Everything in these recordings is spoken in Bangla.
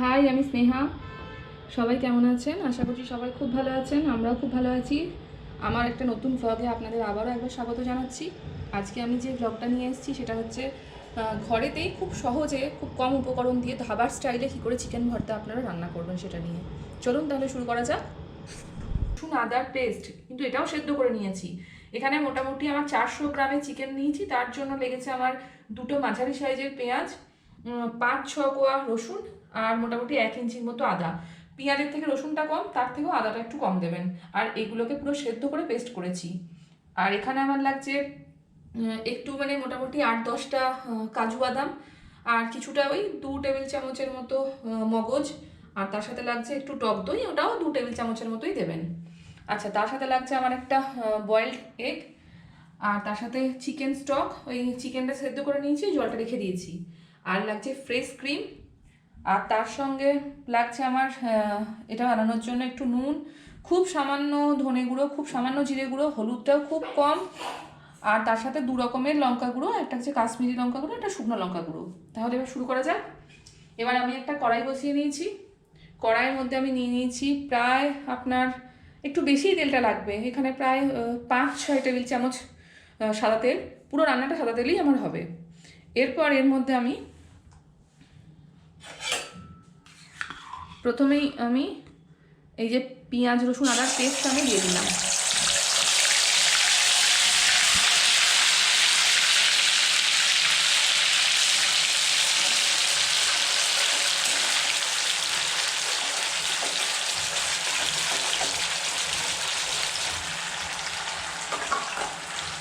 হাই, আমি স্নেহা। সবাই কেমন আছেন? আশা করছি সবাই খুব ভালো আছেন। আমরাও খুব ভালো আছি। আমার একটা নতুন ভ্লগে আপনাদের আবারও একবার স্বাগত জানাচ্ছি। আজকে আমি যে ভ্লগটা নিয়ে এসেছি সেটা হচ্ছে ঘরেতেই খুব সহজে খুব কম উপকরণ দিয়ে ধাবার স্টাইলে কী করে চিকেন ভর্তা আপনারা রান্না করবেন সেটা নিয়ে। চলুন তাহলে শুরু করা যাক। রসুন আদার পেস্ট, কিন্তু এটাও সেদ্ধ করে নিয়েছি। এখানে মোটামুটি আমার 400 গ্রামের চিকেন নিয়েছি, তার জন্য লেগেছে আমার দুটো মাঝারি সাইজের পেঁয়াজ, 5-6 কোয়া রসুন, আর মোটামুটি 1 ইঞ্চির মতো আদা। পেঁয়াজের থেকে রসুনটা কম, তার থেকেও আদাটা একটু কম দেবেন। আর এগুলোকে পুরো সেদ্ধ করে পেস্ট করেছি। আর এখানে আমার লাগছে একটু মোটামুটি 8-10টা কাজু বাদাম, আর কিছুটা ওই 2 টেবিল চামচের মতো মগজ, আর তার সাথে লাগছে একটু টক দই, ওটাও 2 টেবিল চামচের মতোই দেবেন। আচ্ছা, তার সাথে লাগছে আমার একটা বয়েলড এগ, আর তার সাথে চিকেন স্টক, ওই চিকেনটা সেদ্ধ করে নিয়েছি, জলটা রেখে দিয়েছি। আর লাগছে ফ্রেশ ক্রিম, আর তার সঙ্গে লাগছে আমার এটা বানানোর জন্য একটু নুন, খুব সামান্য ধনে গুঁড়ো, খুব সামান্য জিরে গুঁড়ো, হলুদটাও খুব কম, আর তার সাথে 2 রকমের লঙ্কা গুঁড়ো, একটা হচ্ছে কাশ্মীরি লঙ্কা গুঁড়ো, একটা শুকনো লঙ্কা গুঁড়ো। তাহলে এবার শুরু করা যাক। এবার আমি একটা কড়াই বসিয়ে নিয়েছি। কড়াইয়ের মধ্যে আমি নিয়ে নিয়েছি প্রায় আপনার একটু বেশিই তেলটা লাগবে, এখানে প্রায় 5-6 টেবিল চামচ সাদা তেল। পুরো রান্নাটা সাদা তেলই আমার হবে। এরপর এর মধ্যে আমি প্রথমেই এই যে পেঁয়াজ রসুন আদার পেস্ট আমি দিয়ে দিলাম।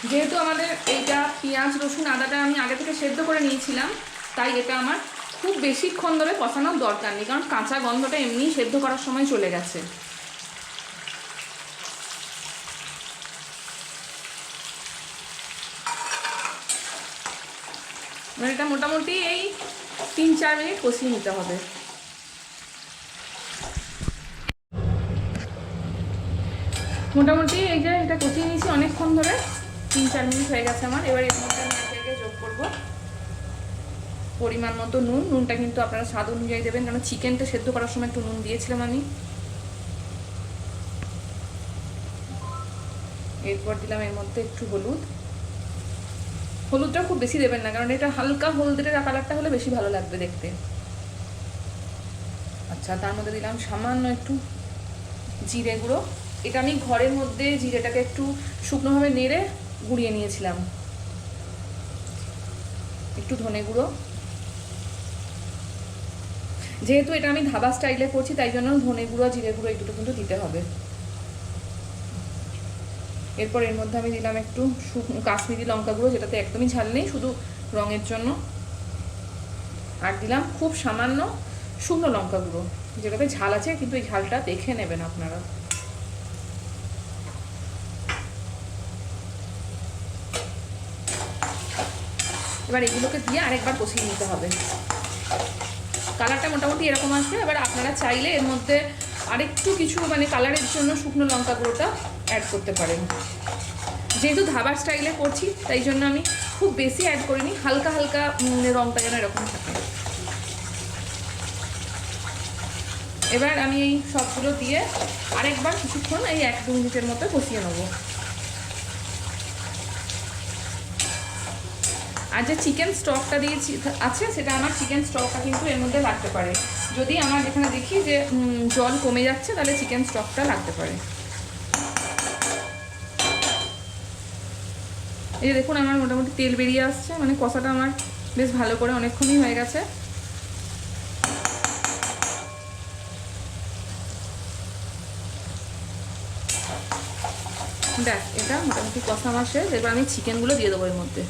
যেহেতু আমাদের এইটা পেঁয়াজ রসুন আদাটা আমি আগে থেকে সেদ্ধ করে নিয়েছিলাম, তাই এটা আমার খুব বেশিক্ষণ ধরে কষানোর দরকার নেই, কারণ কাঁচা গন্ধটা এমনিই সেদ্ধ করার সময় চলে গেছে। এটা মোটামুটি এই 3-4 মিনিট কষিয়ে নিতে হবে। মোটামুটি এই যে এটা কষিয়ে নিয়েছি অনেকক্ষণ ধরে, 3-4 মিনিট হয়ে গেছে আমার। এবার এর মধ্যে আমি একে যোগ করবো পরিমাণ মতো নুন। নুনটা কিন্তু আপনারা স্বাদ অনুযায়ী দেবেন, কারণ চিকেনটা সেদ্ধ করার সময় একটু নুন দিয়েছিলাম আমি। এরপর দিলাম এর মধ্যে একটু হলুদ। হলুদটা খুব বেশি দেবেন না, কারণ এটা হালকা হলদেটে কালারটা হলে বেশি ভালো লাগবে দেখতে। আচ্ছা, তার মধ্যে দিলাম সামান্য একটু জিরে গুঁড়ো। এটা আমি ঘরের মধ্যে জিরেটাকে একটু শুকনোভাবে নেড়ে গুঁড়িয়ে নিয়েছিলাম। একটু ধনে গুঁড়ো, যেহেতু এটা আমি ধাবা স্টাইলে করছি তাই জন্য ধনে গুঁড়ো জিরে গুঁড়ো এই দুটো কিন্তু দিতে হবে। এরপর এর মধ্যে আমি দিলাম একটু কাশ্মীরি লঙ্কা গুঁড়ো, যেটাতে একদমই ঝাল নেই, শুধু রঙের জন্য। আর দিলাম খুব সামান্য শুকনো লঙ্কা গুঁড়ো, যেটাতে ঝাল আছে, কিন্তু এই ঝালটা দেখে নেবেন আপনারা। এবার এগুলোকে দিয়ে আরেকবার কষিয়ে নিতে হবে। কালারটা মোটামুটি এরকম আসবে। এবার আপনারা চাইলে এর মধ্যে আরেকটু কিছু কালারের জন্য শুকনো লঙ্কা গুঁড়োটা অ্যাড করতে পারেন। যেহেতু ধাবার স্টাইলে করছি তাই জন্য আমি খুব বেশি অ্যাড করিনি, হালকা হালকা রঙটা যেন এরকম থাকে। এবার আমি এই সবগুলো দিয়ে আরেকবার কিছুক্ষণ এই 1-2 মিনিটের মতো কষিয়ে নেবো। আর যে চিকেন স্টকটা দিয়েছি আছে, সেটা আমার চিকেন স্টকটা কিন্তু এর মধ্যে লাগতে পারে। যদি আমার এখানে দেখি যে জল কমে যাচ্ছে, তাহলে চিকেন স্টকটা লাগতে পারে। এই যে দেখুন, আমার মোটামুটি তেল বেরিয়ে আসছে, কষাটা আমার বেশ ভালো করে অনেকক্ষণই হয়ে গেছে। দেখ, এটা মোটামুটি কষা আমার শেষ। এবার আমি চিকেনগুলো দিয়ে দেবো এর মধ্যে।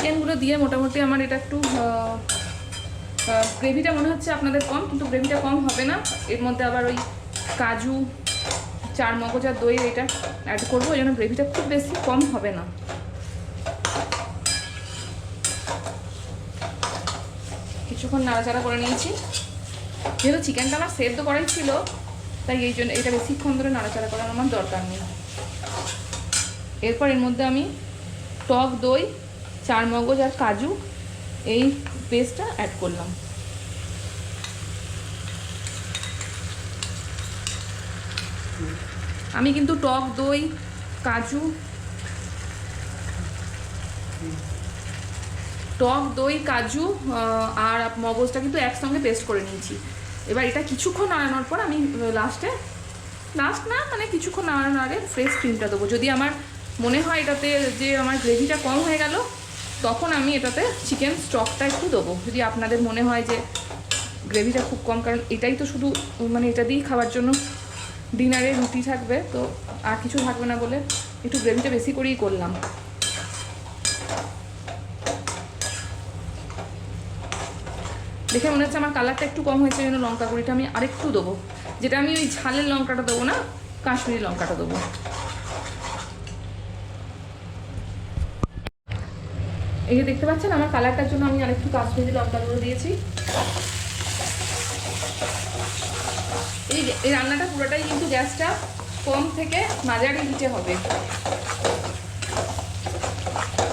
চিকেনগুলো দিয়ে মোটামুটি আমার এটা একটু গ্রেভিটা মনে হচ্ছে আপনাদের কম, কিন্তু গ্রেভিটা কম হবে না। এর মধ্যে আবার ওই কাজু চার মগজ আর দই এটা অ্যাড করবো, ওই জন্য গ্রেভিটা খুব বেশি কম হবে না। কিছুক্ষণ নাড়াচাড়া করে নিয়েছি, যেহেতু চিকেনটা আমার সেদ্ধ করাই ছিল তাই এই জন্য এটা বেশিক্ষণ ধরে নাড়াচাড়া করার আমার দরকার নেই। এরপর এর মধ্যে আমি টক দই, চার মগজ আর কাজু এই পেস্টটা অ্যাড করলাম। আমি কিন্তু টক দই, কাজু, আর মগজটা কিন্তু একসঙ্গে পেস্ট করে নিয়েছি। এবার এটা কিছুক্ষণ নাড়ানোর পর আমি লাস্ট না মানে কিছুক্ষণ নাড়ানোর আগে ফ্রেশ ক্রিমটা দেবো। যদি আমার মনে হয় এটাতে যে আমার গ্রেভিটা কম হয়ে গেল, তখন আমি এটাতে চিকেন স্টকটা একটু দেবো। যদি আপনাদের মনে হয় যে গ্রেভিটা খুব কম, কারণ এটাই তো শুধু মানে এটা দিয়েই খাওয়ার জন্য, ডিনারে রুটি থাকবে তো আর কিছু থাকবে না বলে একটু গ্রেভিটা বেশি করেই করলাম। দেখে মনে হচ্ছে আমার কালারটা একটু কম হয়েছে, জন্য লঙ্কা গুঁড়িটা আমি আরেকটু দেবো, যেটা আমি ওই ঝালের লঙ্কাটা দেবো না, কাশ্মীরি লঙ্কাটা দেবো। এই যে দেখতে পাচ্ছেন আমার কালারটার জন্য আমি আরেকটু কাশ্মীরি লঙ্কা গুঁড়ো দিয়েছি। এই রান্নাটা পুরোটাই কিন্তু গ্যাসটা কম থেকে মাঝারি হিটে হবে।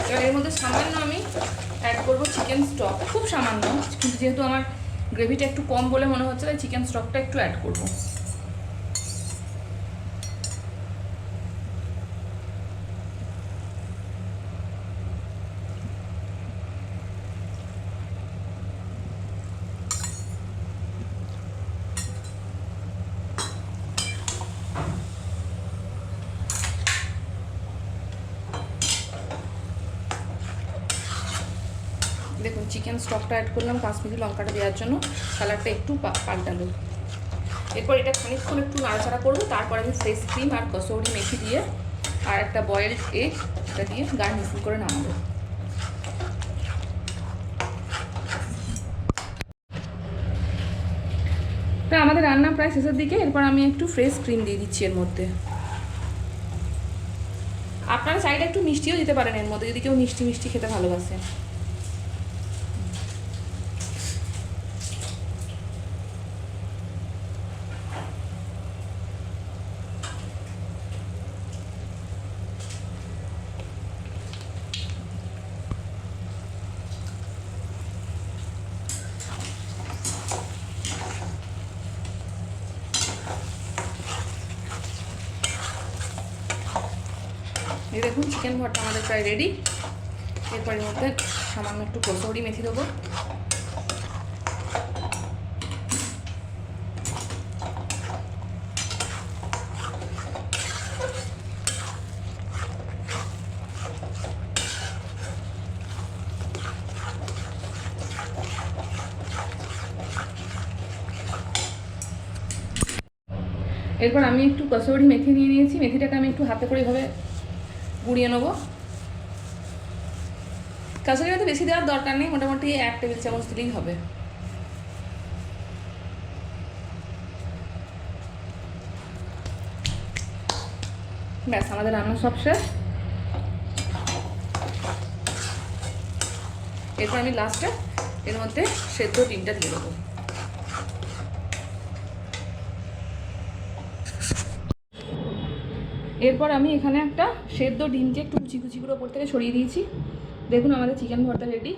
এবার এর মধ্যে সামান্য আমি অ্যাড করবো চিকেন স্টক, খুব সামান্য, কিন্তু যেহেতু আমার গ্রেভিটা একটু কম বলে মনে হচ্ছে তাই চিকেন স্টকটা একটু অ্যাড করবো। দেখুন চিকেন স্টকটা অ্যাড করলাম কাশ্মীরি লঙ্কাটা দেওয়ার জন্য, কালারটা একটু পাল্টালো। এরপর এটা খানিকক্ষণ একটু নাড়াচাড়া করবো, তারপর আমি ফ্রেশ ক্রিম আর কসৌরি মেথি দিয়ে আর একটা বয়েলড এগ এটা দিয়ে গার্নিশিং করে নামাবো। তো আমাদের রান্না প্রায় শেষের দিকে, এরপর আমি একটু ফ্রেশ ক্রিম দিয়ে দিচ্ছি এর মধ্যে। আপনারা চাইলে একটু মিষ্টিও দিতে পারেন এর মধ্যে, যদি কেউ মিষ্টি মিষ্টি খেতে ভালোবাসে। এই দেখুন চিকেন ভর্তা আমাদের প্রায় রেডি। এরপর এর মধ্যে সামান্য একটু কসৌরি মেথি দেবো। এরপর আমি একটু কসৌরি মেথি নিয়ে নিয়েছি, মেথিটাকে আমি একটু হাতে করে এভাবে গুঁড়িয়ে নেবো। কসৌরি মেথি বেশি দেওয়ার দরকার নেই, মোটামুটি 1 টেবিল চামচ দিলেই হবে। ব্যাস আমাদের রান্না সব শেষ। এরপর আমি লাস্টে এর মধ্যে সেদ্ধ ডিমটা দিয়ে দেবো। এরপর আমি এখানে একটা সেদ্ধ ডিমকে একটু কুচি কুচি করে ওপর থেকে ছড়িয়ে দিয়েছি। দেখুন আমাদের চিকেন ভর্তা রেডি।